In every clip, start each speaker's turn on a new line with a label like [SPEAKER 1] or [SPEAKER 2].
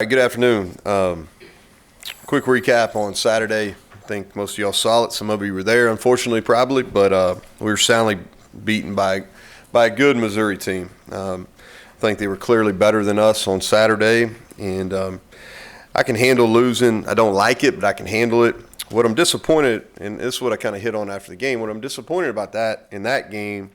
[SPEAKER 1] Good afternoon. Quick recap on Saturday. I think most of y'all saw it. Some of you were there, unfortunately, probably, but we were soundly beaten by a good Missouri team. I think they were clearly better than us on Saturday, and I can handle losing. I don't like it, but I can handle it. What I'm disappointed, and this is what I kind of hit on after the game, what I'm disappointed about that in that game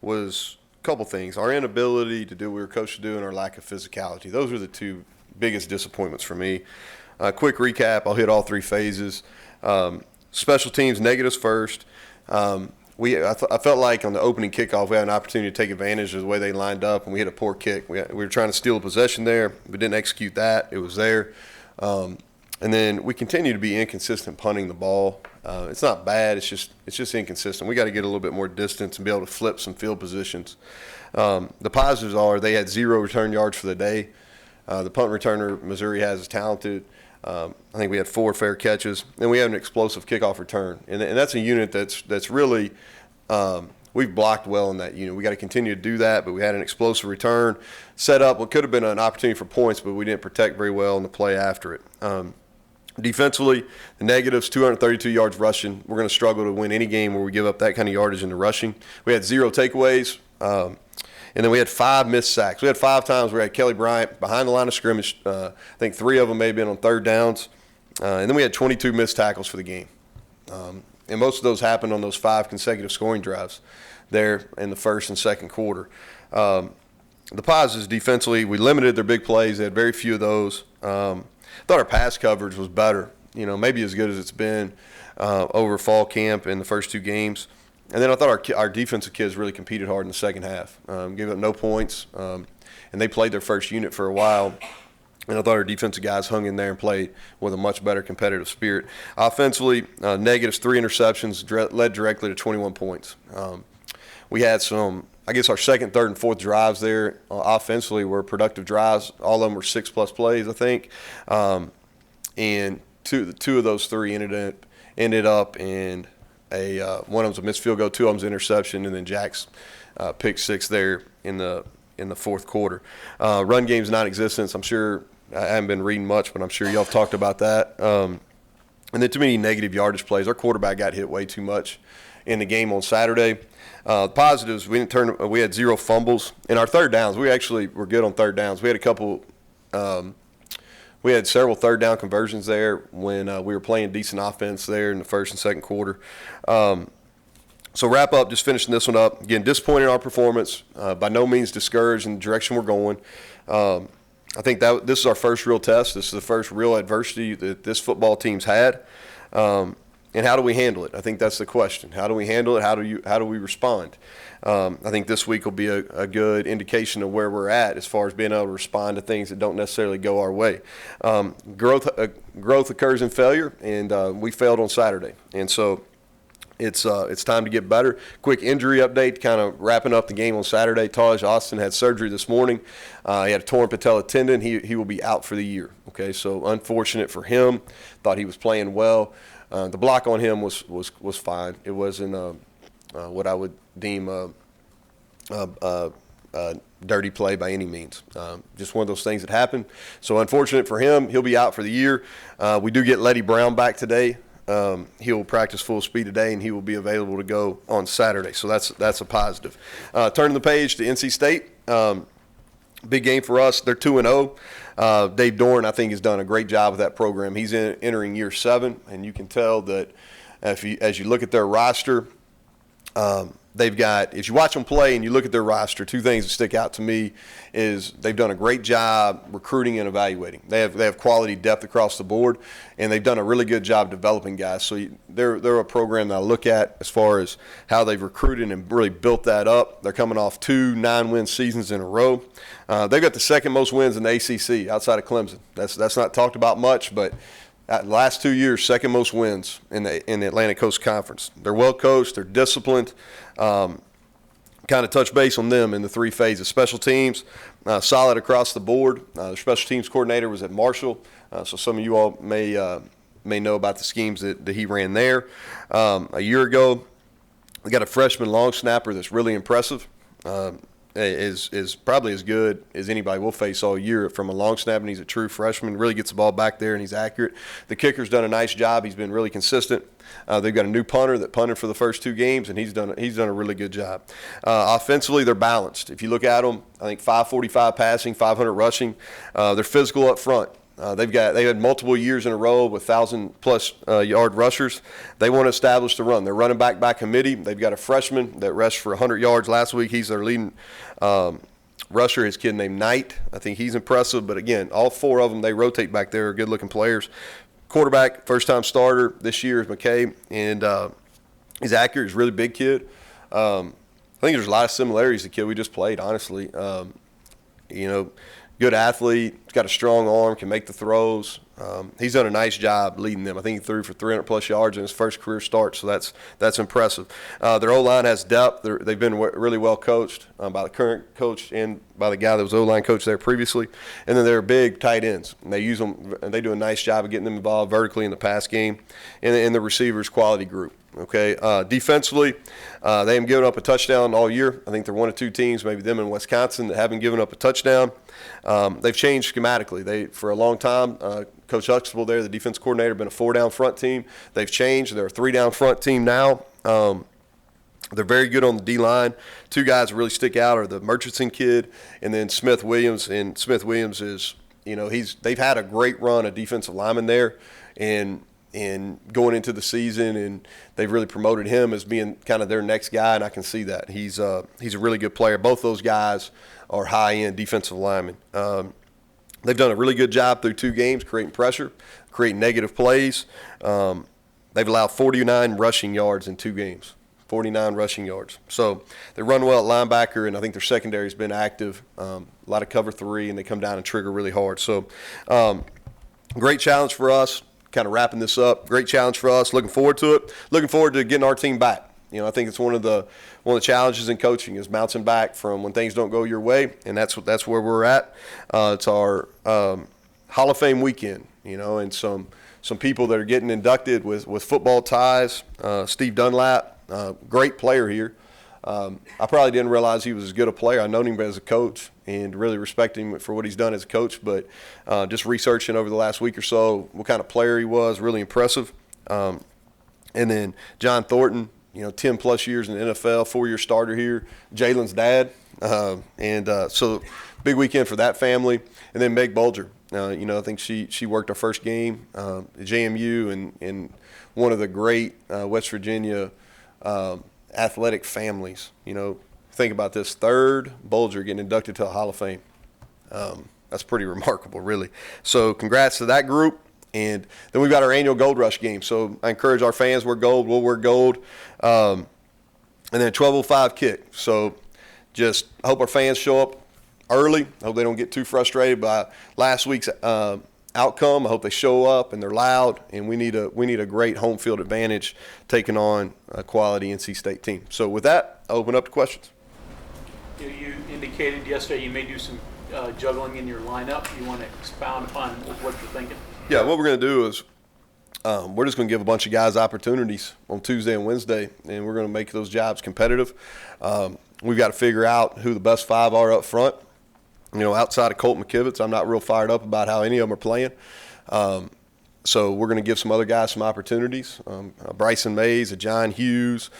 [SPEAKER 1] was a couple things. Our inability to do what we were coached to do and our lack of physicality. Those were the two biggest disappointments for me. Quick recap, I'll hit all three phases. Special teams, negatives first. I felt like on the opening kickoff we had an opportunity to take advantage of the way they lined up, and we hit a poor kick. We were trying to steal a possession there. We didn't execute that. It was there. And then we continue to be inconsistent punting the ball. It's not bad. It's just inconsistent. We got to get a little bit more distance and be able to flip some field positions. The positives are they had 0 return yards for the day. The punt returner Missouri has is talented. I think we had 4 fair catches, and we have an explosive kickoff return. And that's a unit that's really we've blocked well in that unit. We got to continue to do that, but we had an explosive return set up what could have been an opportunity for points, but we didn't protect very well in the play after it. Defensively, the negatives, 232 yards rushing. We're going to struggle to win any game where we give up that kind of yardage in the rushing. We had 0 takeaways. And then we had 5 missed sacks. We had 5 times we had Kelly Bryant behind the line of scrimmage. I think 3 of them may have been on third downs. And then we had 22 missed tackles for the game. And most of those happened on those 5 consecutive scoring drives there in the first and second quarter. The positives defensively, we limited their big plays. They had very few of those. I thought our pass coverage was better, maybe as good as it's been over fall camp in the first 2 games. And then I thought our defensive kids really competed hard in the second half, gave up no points, and they played their first unit for a while. And I thought our defensive guys hung in there and played with a much better competitive spirit. Offensively, negatives, 3 interceptions, led directly to 21 points. We had some, I guess our second, third, and fourth drives there offensively were productive drives. All of them were 6+ plays, I think. And two of those 3 ended up in one of them's a missed field goal, 2 of them's interception, and then Jack's pick 6 there in the fourth quarter. Run game's non-existent. I'm sure I haven't been reading much, but I'm sure y'all have talked about that. And then too many negative yardage plays. Our quarterback got hit way too much in the game on Saturday. Positives, we had 0 fumbles. In our third downs, we actually were good on third downs. We had a couple. We had several third down conversions there when we were playing decent offense there in the first and second quarter. So wrap up, just finishing this one up. Again, disappointed in our performance, by no means discouraged in the direction we're going. I think that this is our first real test. This is the first real adversity that this football team's had. And how do we handle it? I think that's the question. How do we handle it? How do we respond? I think this week will be a good indication of where we're at as far as being able to respond to things that don't necessarily go our way. Growth occurs in failure, and we failed on Saturday. And so it's time to get better. Quick injury update, kind of wrapping up the game on Saturday. Taj Austin had surgery this morning. He had a torn patella tendon. He will be out for the year. Okay, so unfortunate for him. Thought he was playing well. The block on him was fine. It wasn't what I would deem a dirty play by any means. Just one of those things that happen. So unfortunate for him. He'll be out for the year. We do get Neal Brown back today. He'll practice full speed today, and he will be available to go on Saturday. So that's a positive. Turning the page to NC State. Big game for us. They're 2-0. Dave Dorn, I think, has done a great job with that program. He's entering year 7, and you can tell that as you look at their roster, they've got, if you watch them play and you look at their roster, 2 things that stick out to me is they've done a great job recruiting and evaluating. They have quality depth across the board, and they've done a really good job developing guys. So they're a program that I look at as far as how they've recruited and really built that up. They're coming off 2 9-win seasons in a row. They've got the second most wins in the ACC outside of Clemson. That's not talked about much, but last 2 years, second most wins in the Atlantic Coast Conference. They're well coached. They're disciplined. Kind of touch base on them in the 3 phases. Special teams, solid across the board. The special teams coordinator was at Marshall, so some of you all may know about the schemes that he ran there. A year ago, we got a freshman long snapper that's really impressive. is probably as good as anybody we'll face all year from a long snap, and he's a true freshman. Really gets the ball back there, and he's accurate. The kicker's done a nice job. He's been really consistent. They've got a new punter that punted for the first 2 games, and he's done a really good job. Offensively, they're balanced. If you look at them, I think 545 passing, 500 rushing. They're physical up front. They had multiple years in a row with 1,000+ yard rushers. They want to establish the run. They're running back by committee. They've got a freshman that rushed for 100 yards last week. He's their leading rusher. His kid named Knight. I think he's impressive. But again, all 4 of them, they rotate back there. Good-looking players. Quarterback, first-time starter this year is McKay, and he's accurate. He's a really big kid. I think there's a lot of similarities to the kid we just played, honestly. Good athlete, he's got a strong arm, can make the throws. He's done a nice job leading them. I think he threw for 300+ yards in his first career start, so that's impressive. Their O-line has depth. They've been really well coached by the current coach and by the guy that was O-line coach there previously. And then they're big tight ends, and they use them, and they do a nice job of getting them involved vertically in the pass game and in the receivers quality group. Okay, defensively, they haven't given up a touchdown all year. I think they're one of 2 teams, maybe them and Wisconsin, that haven't given up a touchdown. They've changed schematically. For a long time, Coach Huxtable there, the defense coordinator, been a 4-down front team. They've changed. They're a 3-down front team now. They're very good on the D-line. 2 guys that really stick out are the Murchison kid and then Smith Williams. And Smith Williams is, they've had a great run of defensive linemen there, and going into the season, and they've really promoted him as being kind of their next guy, and I can see that. He's a really good player. Both those guys are high-end defensive linemen. They've done a really good job through 2 games creating pressure, creating negative plays. They've allowed 49 rushing yards in 2 games, 49 rushing yards. So they run well at linebacker, and I think their secondary has been active, a lot of cover 3, and they come down and trigger really hard. So great challenge for us. Kind of wrapping this up, great challenge for us. Looking forward to it. Looking forward to getting our team back. I think it's one of the challenges in coaching is bouncing back from when things don't go your way, and that's where we're at. It's our Hall of Fame weekend, and some people that are getting inducted with football ties. Steve Dunlap, great player here. I probably didn't realize he was as good a player. I've known him as a coach and really respect him for what he's done as a coach, but just researching over the last week or so what kind of player he was, really impressive. And then John Thornton, 10+ years in the NFL, 4-year starter here, Jalen's dad. So big weekend for that family. And then Meg Bulger. I think she worked our first game at JMU and one of the great West Virginia athletic families. Think about this, 3rd Bulger getting inducted to the Hall of Fame. That's pretty remarkable, really. So congrats to that group. And then we've got our annual Gold Rush game. So I encourage our fans, wear gold, we'll wear gold. And then 12:05 kick. So just I hope our fans show up early. I hope they don't get too frustrated by last week's outcome. I hope they show up and they're loud, and we need a great home field advantage taking on a quality NC State team. So with that, I'll open up to questions.
[SPEAKER 2] You indicated yesterday you may do some juggling in your lineup. You want to expound upon what you're thinking?
[SPEAKER 1] Yeah, what we're going to do is we're just going to give a bunch of guys opportunities on Tuesday and Wednesday, and we're going to make those jobs competitive. We've got to figure out who the best 5 are up front. Outside of Colt McKivitz, I'm not real fired up about how any of them are playing. So we're going to give some other guys some opportunities. Bryson Mays, John Hughes,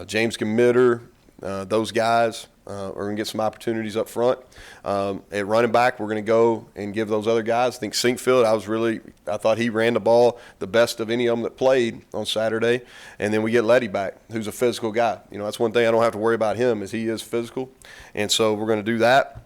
[SPEAKER 1] James Committer, those guys are going to get some opportunities up front. At running back, we're going to go and give those other guys. I think Sinkfield, I thought he ran the ball the best of any of them that played on Saturday. And then we get Letty back, who's a physical guy. That's one thing I don't have to worry about him is he is physical. And so we're going to do that.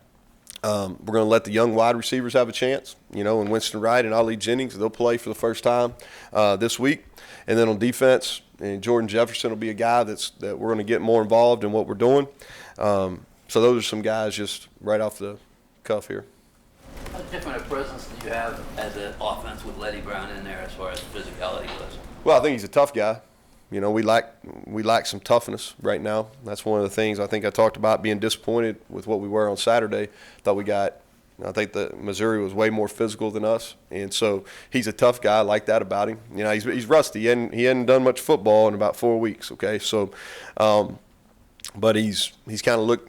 [SPEAKER 1] We're going to let the young wide receivers have a chance, and Winston Wright and Ali Jennings, they'll play for the first time this week. And then on defense, and Jordan Jefferson will be a guy that we're going to get more involved in what we're doing. So those are some guys just right off the cuff here.
[SPEAKER 3] How different a presence do you have as an offense with Neal Brown in there as far as physicality goes?
[SPEAKER 1] Well, I think he's a tough guy. We lack some toughness right now. That's one of the things I think I talked about being disappointed with what we were on Saturday. I think that Missouri was way more physical than us, and so he's a tough guy. I like that about him. He's rusty. He hadn't done much football in about 4 weeks. Okay, so, but he's kind of looked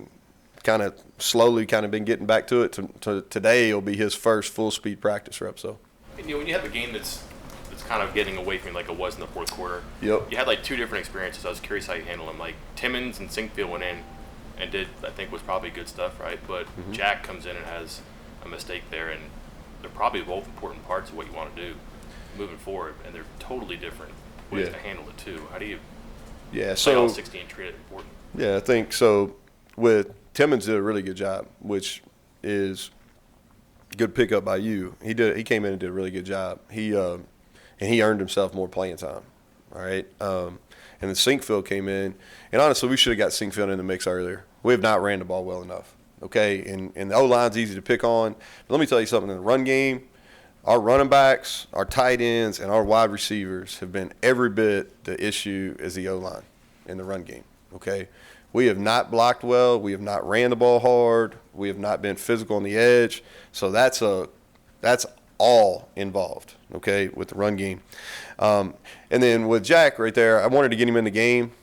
[SPEAKER 1] kind of slowly kind of been getting back to it. To today, it'll be his first full speed practice rep. So,
[SPEAKER 4] And, when you have a game that's kind of getting away from you like it was in the fourth quarter,
[SPEAKER 1] yep.
[SPEAKER 4] you had like two different experiences. I was curious how you handle them. Like Timmons and Sinkfield went in and did, I think, was probably good stuff, right? But Jack comes in and has a mistake there, and they're probably both important parts of what you want to do moving forward, and they're totally different ways to handle it too. How do you play all 16 treat it important?
[SPEAKER 1] Yeah, I think so. With Timmons did a really good job, which is good pickup by you. He came in and did a really good job. And he earned himself more playing time. All right. And then Sinkfield came in, and honestly, we should have got Sinkfield in the mix earlier. We have not ran the ball well enough. Okay, and the O-line's easy to pick on. But let me tell you something. In the run game, our running backs, our tight ends, and our wide receivers have been every bit the issue as the O-line in the run game. Okay, we have not blocked well. We have not ran the ball hard. We have not been physical on the edge. So that's all involved, okay, with the run game. And then with Jack right there, I wanted to get him in the game.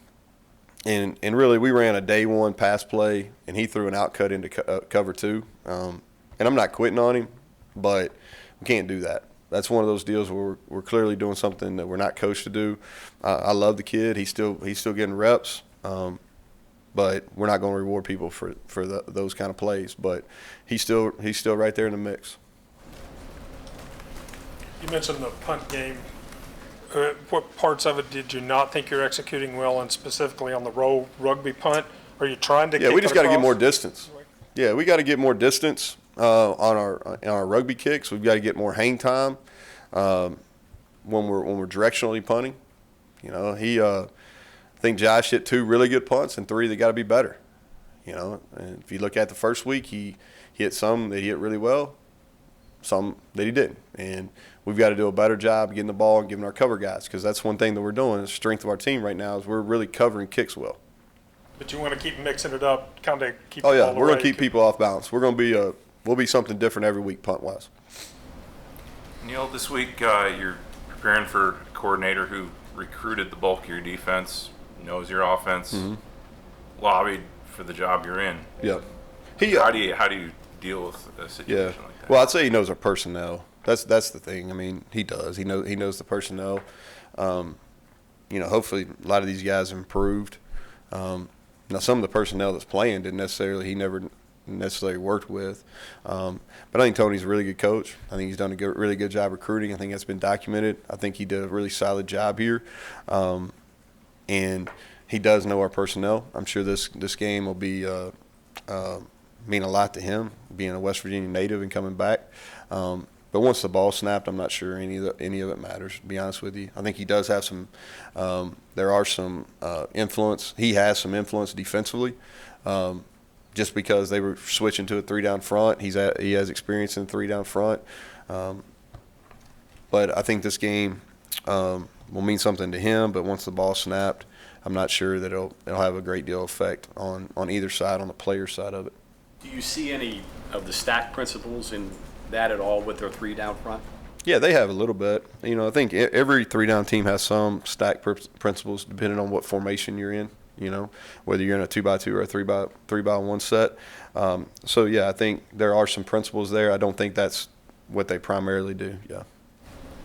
[SPEAKER 1] And really, we ran a day one pass play, and he threw an out cut into cover two. And I'm not quitting on him, but we can't do that. That's one of those deals where we're clearly doing something that we're not coached to do. I love the kid. He's still getting reps, but we're not going to reward people for those kind of plays. But he's still right there in the mix.
[SPEAKER 5] You mentioned the punt game. What parts of it did you not think you're executing well, and specifically on the roll rugby punt? Are you trying to?
[SPEAKER 1] Yeah, we just got to get more
[SPEAKER 5] across?
[SPEAKER 1] distance. Yeah, we got to get more distance on our rugby kicks. We've got to get more hang time when we're directionally punting. I think Josh hit 2 really good punts and 3 that got to be better. And if you look at the first week, he hit some that he hit really well, some that he didn't. And we've got to do a better job getting the ball and giving our cover guys, because that's one thing that we're doing. The strength of our team right now is we're really covering kicks well.
[SPEAKER 5] But you want to keep mixing it up, kind of keep.
[SPEAKER 1] Oh yeah,
[SPEAKER 5] the ball
[SPEAKER 1] we're going
[SPEAKER 5] away.
[SPEAKER 1] to keep people off balance. We're going to be we'll be something different every week punt wise.
[SPEAKER 6] Neal, this week you're preparing for a coordinator who recruited the bulk of your defense, knows your offense, lobbied for the job you're in.
[SPEAKER 1] Yep.
[SPEAKER 6] How do you deal with a situation like that?
[SPEAKER 1] Well, I'd say he knows our personnel. That's the thing. I mean, he does. He knows the personnel. Hopefully a lot of these guys have improved. Now, some of the personnel that's playing he never necessarily worked with. But I think Tony's a really good coach. I think he's done a really good job recruiting. I think that's been documented. I think he did a really solid job here. And he does know our personnel. I'm sure this game will be mean a lot to him, being a West Virginia native and coming back. But once the ball snapped, I'm not sure any of it matters, to be honest with you. I think he does have some there are some influence. He has some influence defensively, just because they were switching to a 3-down front. He has experience in 3-down front. But I think this game will mean something to him. But once the ball snapped, I'm not sure that it'll have a great deal of effect on either side, on the player side of it.
[SPEAKER 7] Do you see any of the stack principles in that at all with their 3-down front?
[SPEAKER 1] Yeah, they have a little bit. I think every 3-down team has some stack principles depending on what formation you're in. Whether you're in a 2x2 or a 3x1 set. So yeah, I think there are some principles there. I don't think that's what they primarily do. Yeah.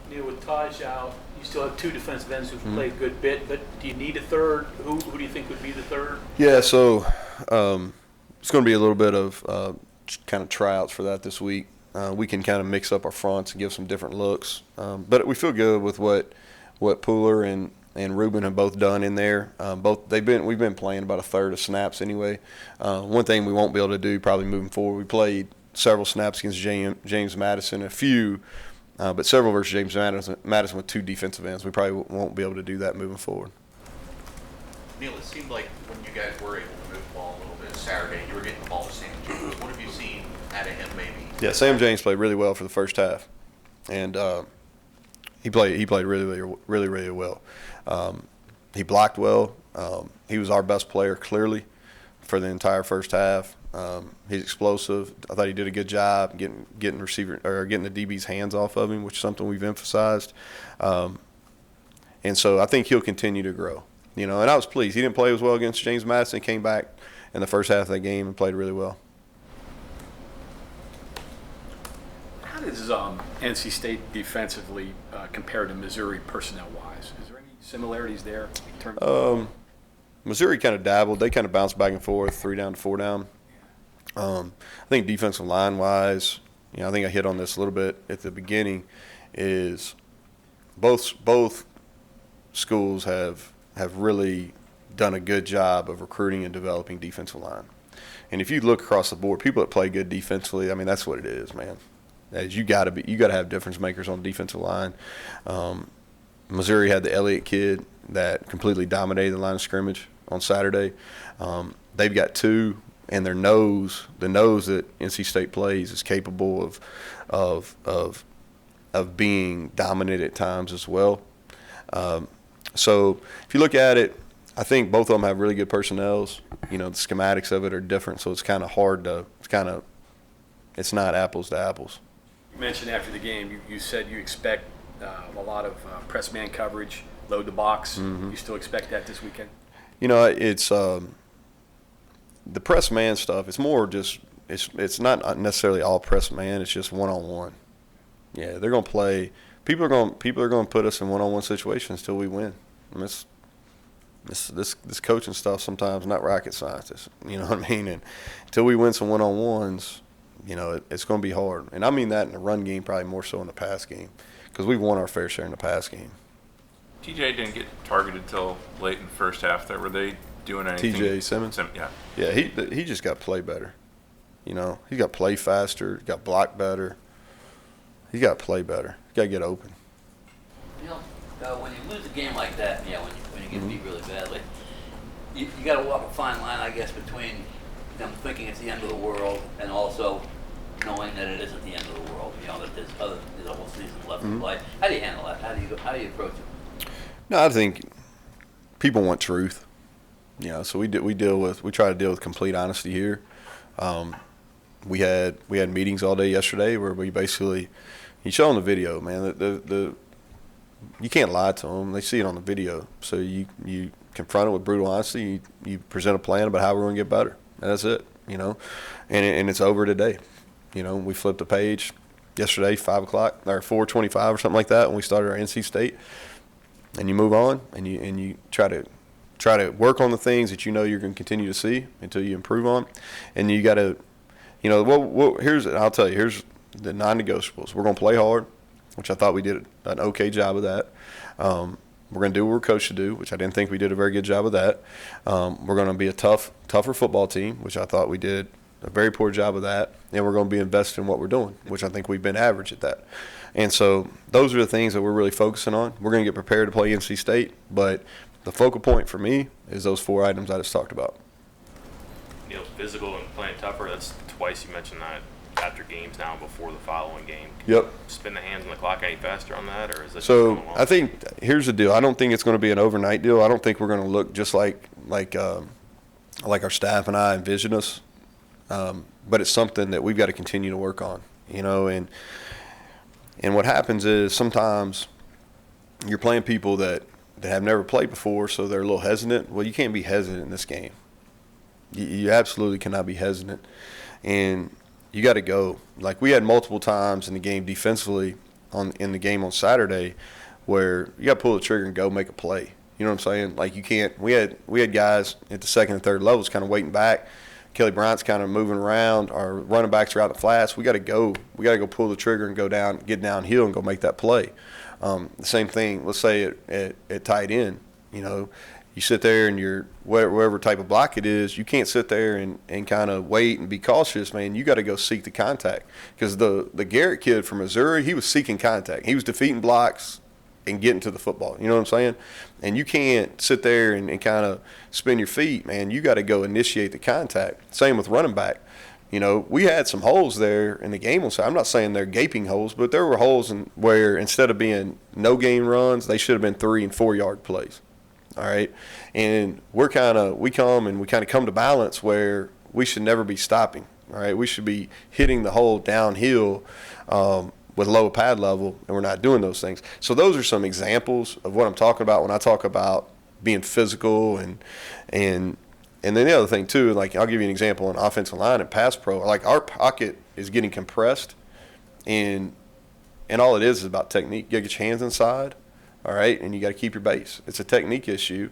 [SPEAKER 2] Neal, with Taj out, you still have 2 defensive ends who've played a good bit, but do you need a third? Who do you think would be the third?
[SPEAKER 1] Yeah, so it's going to be a little bit of kind of tryouts for that this week. We can kind of mix up our fronts and give some different looks. But we feel good with what Pooler and Ruben have both done in there. We've been playing about a third of snaps anyway. One thing we won't be able to do probably moving forward, we played several snaps against James Madison, a few, but several versus James Madison with 2 defensive ends. We probably won't be able to do that moving forward.
[SPEAKER 8] Neal, it seemed like when you guys were able to move the ball a little bit Saturday, you were getting the ball to Sam James. What have you seen out of him maybe?
[SPEAKER 1] Yeah, Sam James played really well for the first half, and he played really well. He blocked well. He was our best player clearly for the entire first half. He's explosive. I thought he did a good job getting the DB's hands off of him, which is something we've emphasized. And so I think he'll continue to grow. And I was pleased. He didn't play as well against James Madison. Came back in the first half of that game and played really well.
[SPEAKER 7] How does NC State defensively compare to Missouri personnel-wise? Is there any similarities there in terms of
[SPEAKER 1] Missouri kind of dabbled. They kind of bounced back and forth, 3 down to 4 down. I think defensive line-wise, I think I hit on this a little bit at the beginning, is both schools have really done a good job of recruiting and developing defensive line. And if you look across the board, people that play good defensively, I mean, that's what it is, man. As you got to have difference makers on the defensive line. Missouri had the Elliott kid that completely dominated the line of scrimmage on Saturday. They've got 2, and the nose that NC State plays is capable of being dominant at times as well. So if you look at it, I think both of them have really good personnels. The schematics of it are different, so it's kind of hard to it's not apples to apples.
[SPEAKER 7] You mentioned after the game, you said you expect a lot of press man coverage, load the box. You still expect that this weekend?
[SPEAKER 1] It's the press man stuff. It's more just it's not necessarily all press man. It's just one-on-one. Yeah, they're gonna play. People are going to put us in one-on-one situations until we win. I mean, this coaching stuff sometimes not rocket science. You know what I mean? And until we win some one-on-ones, it's going to be hard. And I mean that in the run game probably more so in the pass game because we've won our fair share in the pass game.
[SPEAKER 6] TJ didn't get targeted till late in the first half. There were they doing anything?
[SPEAKER 1] TJ Simmons? Yeah, he just got to play better. He got to play faster, got to block better. He got to play better. He got to get open.
[SPEAKER 3] When you lose a game like that, when you get beat really badly, you got to walk a fine line, I guess, between them thinking it's the end of the world and also knowing that it isn't the end of the world. That there's a whole season left to play. How do you handle that? How do you approach it?
[SPEAKER 1] No, I think people want truth. So we try to deal with complete honesty here. We had meetings all day yesterday where we basically, you show on the video, man, you can't lie to them. They see it on the video. So you confront it with brutal honesty. You present a plan about how we're going to get better. And that's it, And it's over today. We flipped the page yesterday, 5 o'clock, or 4:25 or something like that when we started our NC State. And you move on and you try to work on the things that you're going to continue to see until you improve on. And you got to, I'll tell you, here's the non-negotiables. We're going to play hard, which I thought we did an okay job of that. We're going to do what we're coached to do, which I didn't think we did a very good job of that. We're going to be a tougher football team, which I thought we did a very poor job of that. And we're going to be invested in what we're doing, which I think we've been average at that. And so those are the things that we're really focusing on. We're going to get prepared to play NC State, but the focal point for me is those 4 items I just talked about.
[SPEAKER 4] Physical and playing tougher, that's twice you mentioned that after games now before the following game.
[SPEAKER 1] Yep.
[SPEAKER 4] Spin the hands on the clock any faster on that, or is this
[SPEAKER 1] so? I think here's the deal. I don't think it's going to be an overnight deal. I don't think we're going to look just like our staff and I envision us. But it's something that we've got to continue to work on. And what happens is sometimes you're playing people that have never played before, so they're a little hesitant. Well, you can't be hesitant in this game. You absolutely cannot be hesitant. And you got to go. Like we had multiple times in the game defensively in the game on Saturday where you got to pull the trigger and go make a play. You know what I'm saying? Like you can't. We had guys at the second and third levels kind of waiting back. Kelly Bryant's kind of moving around. Our running backs are out in the flats. We got to go. We got to go pull the trigger and go down, get downhill and go make that play. The same thing. Let's say at tight end. You sit there and you're whatever type of block it is, you can't sit there and kind of wait and be cautious, man. You got to go seek the contact because the Garrett kid from Missouri, he was seeking contact. He was defeating blocks and getting to the football. You know what I'm saying? And you can't sit there and kind of spin your feet, man. You got to go initiate the contact. Same with running back. We had some holes there in the game. I'm not saying they're gaping holes, but there were holes where instead of being no gain runs, they should have been 3 and 4 yard plays. All right, and we come to balance where we should never be stopping. All right, we should be hitting the hole downhill with low pad level, and we're not doing those things. So those are some examples of what I'm talking about when I talk about being physical and And then the other thing too, like I'll give you an example on offensive line and pass pro. Like our pocket is getting compressed, and all it is about technique. You got to get your hands inside, all right, and you got to keep your base. It's a technique issue,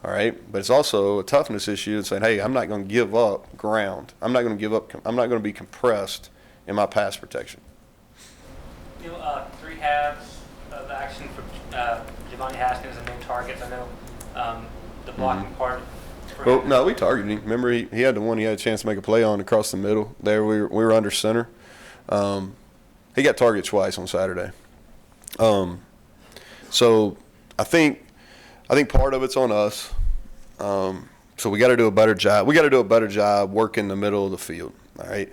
[SPEAKER 1] all right, but it's also a toughness issue. And saying, hey, I'm not going to give up ground. I'm not going to give up. I'm not going to be compressed in my pass protection.
[SPEAKER 9] 3 halves of action for Giovanni Haskins and no targets. I know the blocking part.
[SPEAKER 1] Well, no, we targeted him. Remember, he had the one he had a chance to make a play on across the middle. There, we were under center. He got targeted twice on Saturday. So I think part of it's on us. So we got to do a better job. We got to do a better job working the middle of the field. All right.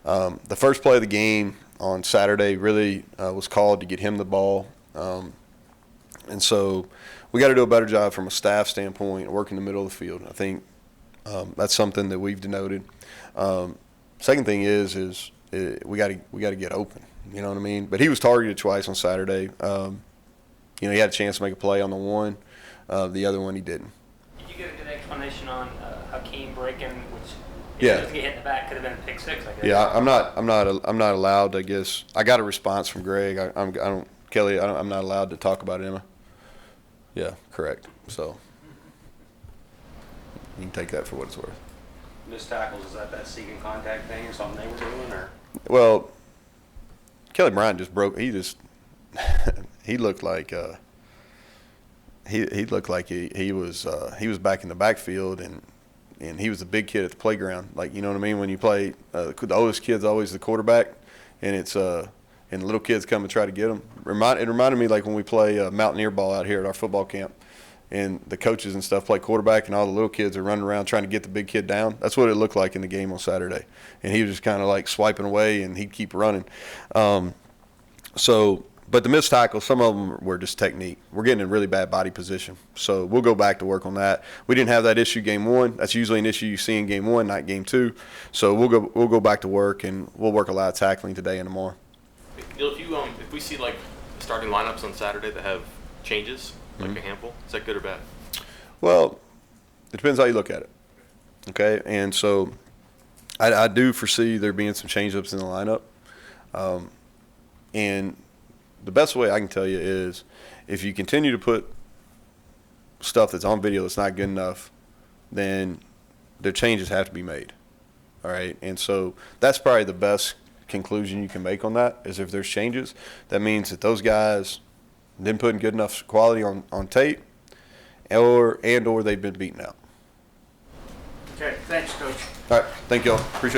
[SPEAKER 1] The first play of the game on Saturday really was called to get him the ball, and so we got to do a better job from a staff standpoint, working the middle of the field. I think that's something that we've denoted. Second thing is we got to get open. You know what I mean? But he was targeted twice on Saturday. He had a chance to make a play on the one. The other one he didn't.
[SPEAKER 9] Did you get a good explanation on Hakeem breaking, which if
[SPEAKER 1] Yeah.
[SPEAKER 9] he doesn't get hit in the back could have been a pick six? I guess.
[SPEAKER 1] Yeah, I'm not allowed. I guess I got a response from Greg. Kelly. I'm not allowed to talk about Emma. Yeah, correct. So you can take that for what it's worth.
[SPEAKER 10] Missed tackles, is that seeking contact thing or something they were doing, or?
[SPEAKER 1] Well, Kelly Bryant just broke. He looked like he looked like he was back in the backfield, and he was the big kid at the playground. Like, you know what I mean? When you play, the oldest kid's always the quarterback, and it's and the little kids come and try to get him. It reminded me like when we play mountaineer ball out here at our football camp, and the coaches and stuff play quarterback, and all the little kids are running around trying to get the big kid down. That's what it looked like in the game on Saturday, and he was just kind of like swiping away, and he'd keep running. But the missed tackles, some of them were just technique. We're getting in really bad body position, so we'll go back to work on that. We didn't have that issue game one. That's usually an issue you see in game one, not game two. So we'll go back to work, and we'll work a lot of tackling today and tomorrow.
[SPEAKER 4] Neal, if we see like starting lineups on Saturday that have changes, like a handful, is that good or bad?
[SPEAKER 1] Well, it depends how you look at it. Okay, and so I do foresee there being some change-ups in the lineup, and the best way I can tell you is if you continue to put stuff that's on video that's not good enough, then the changes have to be made. All right, and so that's probably the best conclusion you can make on that is if there's changes, that means that those guys didn't put in good enough quality on tape, or they've been beaten out.
[SPEAKER 10] Okay, thanks, Coach.
[SPEAKER 1] All right, thank y'all. Appreciate it.